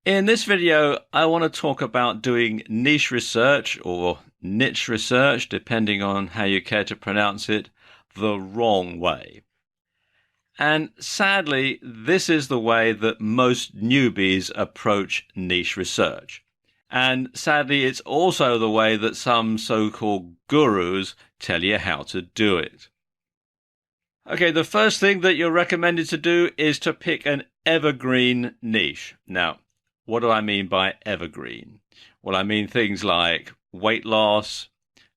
In this video, I want to talk about doing niche research or niche research, depending on how you care to pronounce it, the wrong way. And sadly, this is the way that most newbies approach niche research. And sadly, it's also the way that some so-called gurus tell you how to do it. Okay, the first thing that you're recommended to do is to pick an evergreen niche. Now, what do I mean by evergreen? Well, I mean things like weight loss,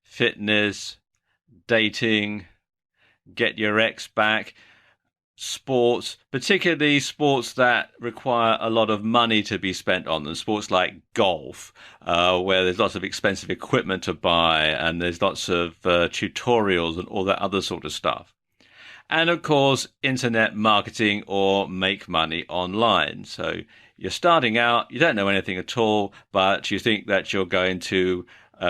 fitness, dating, get your ex back, sports, particularly sports that require a lot of money to be spent on them. Sports like golf, where there's lots of expensive equipment to buy and there's lots of tutorials and all that other sort of stuff. And of course, internet marketing or make money online. So you're starting out, you don't know anything at all, but you think that you're going to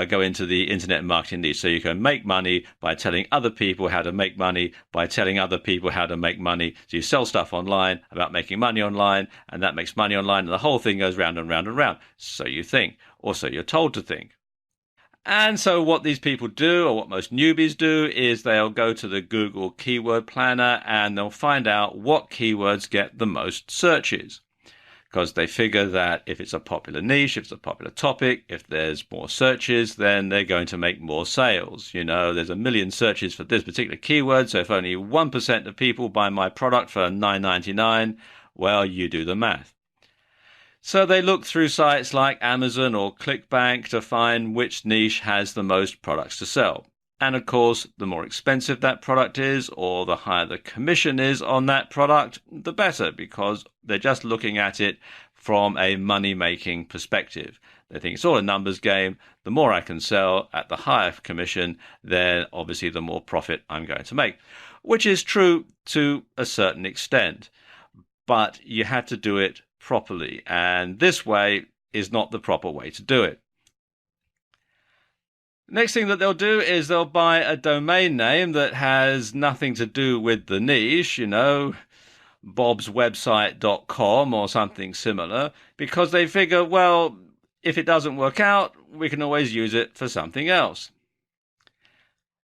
go into the internet marketing niche. So you can make money by telling other people how to make money, by telling other people how to make money. So you sell stuff online about making money online, and that makes money online, and the whole thing goes round and round and round. So you think, or so you're told to think. And so what these people do, or what most newbies do, is they'll go to the Google Keyword Planner and they'll find out what keywords get the most searches. Because they figure that if it's a popular niche, if it's a popular topic, if there's more searches, then they're going to make more sales. You know, there's a million searches for this particular keyword, so if only 1% of people buy my product for $9.99, well, you do the math. So they look through sites like Amazon or ClickBank to find which niche has the most products to sell. And of course, the more expensive that product is, or the higher the commission is on that product, the better, because they're just looking at it from a money-making perspective. They think it's all a numbers game. The more I can sell at the higher commission, then obviously the more profit I'm going to make, which is true to a certain extent. But you have to do it properly, and this way is not the proper way to do it. Next thing that they'll do is they'll buy a domain name that has nothing to do with the niche, you know, bobswebsite.com or something similar, because they figure, well, if it doesn't work out, we can always use it for something else.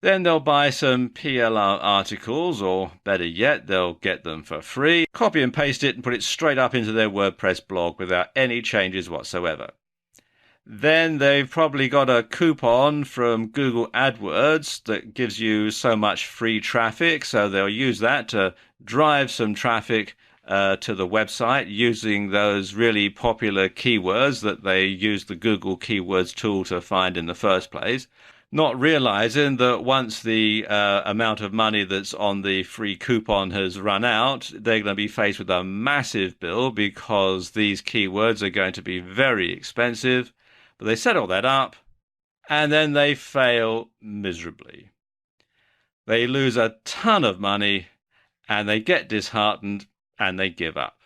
Then they'll buy some PLR articles, or better yet, they'll get them for free, copy and paste it and put it straight up into their WordPress blog without any changes whatsoever. Then they've probably got a coupon from Google AdWords that gives you so much free traffic, so they'll use that to drive some traffic to the website using those really popular keywords that they use the Google Keywords tool to find in the first place, not realizing that once the amount of money that's on the free coupon has run out, they're going to be faced with a massive bill because these keywords are going to be very expensive. But they set all that up, and then they fail miserably. They lose a ton of money, and they get disheartened, and they give up.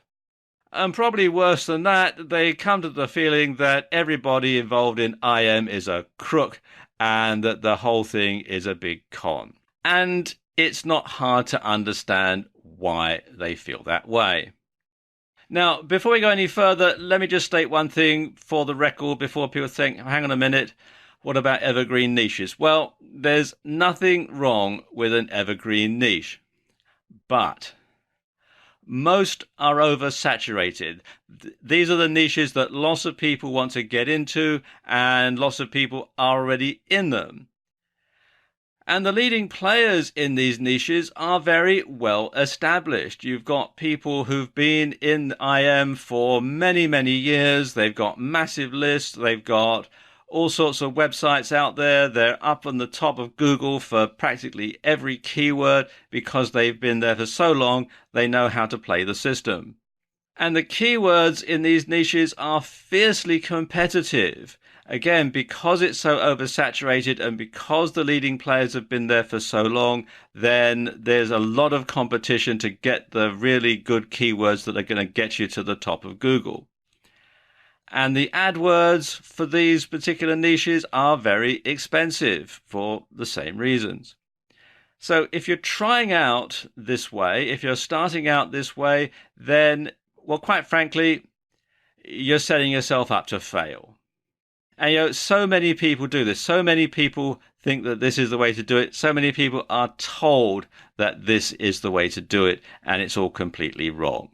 And probably worse than that, they come to the feeling that everybody involved in IM is a crook, and that the whole thing is a big con. And it's not hard to understand why they feel that way. Now, before we go any further, let me just state one thing for the record before people think, hang on a minute, what about evergreen niches? Well, there's nothing wrong with an evergreen niche, but most are oversaturated. These are the niches that lots of people want to get into, and lots of people are already in them. And the leading players in these niches are very well established. You've got people who've been in IM for many, many years. They've got massive lists. They've got all sorts of websites out there. They're up on the top of Google for practically every keyword because they've been there for so long, they know how to play the system. And the keywords in these niches are fiercely competitive. Again, because it's so oversaturated and because the leading players have been there for so long, then there's a lot of competition to get the really good keywords that are going to get you to the top of Google. And the AdWords for these particular niches are very expensive for the same reasons. So if you're trying out this way, if you're starting out this way, then, well, quite frankly, you're setting yourself up to fail. And so many people do this. So many people think that this is the way to do it. So many people are told that this is the way to do it, and it's all completely wrong.